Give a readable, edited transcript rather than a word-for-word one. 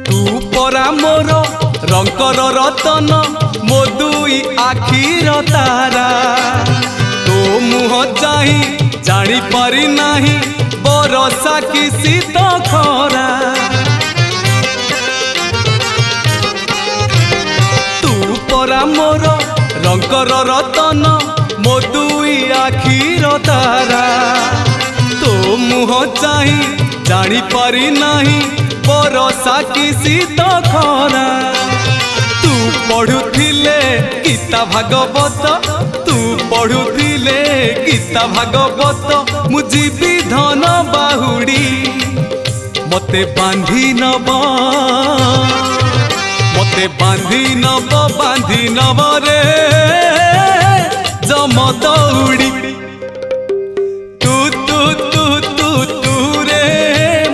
तू परा मोर रंकर रतन मो दुई आखिर तारा तो मुह चाही जानी पारी नाही बरसा कि शीत खरा तू परा मोर रंकर रतन मो दुई आखिर तारा तो मुह चाही जानी पारी नाही बरसा कि शीत खरा तू पढ़ुथिले गीता भागवत तू पढ़ुथिले गीता भागवत मुझी धन बाहुड़ी मते बांधी नब रे जम दौड़ी।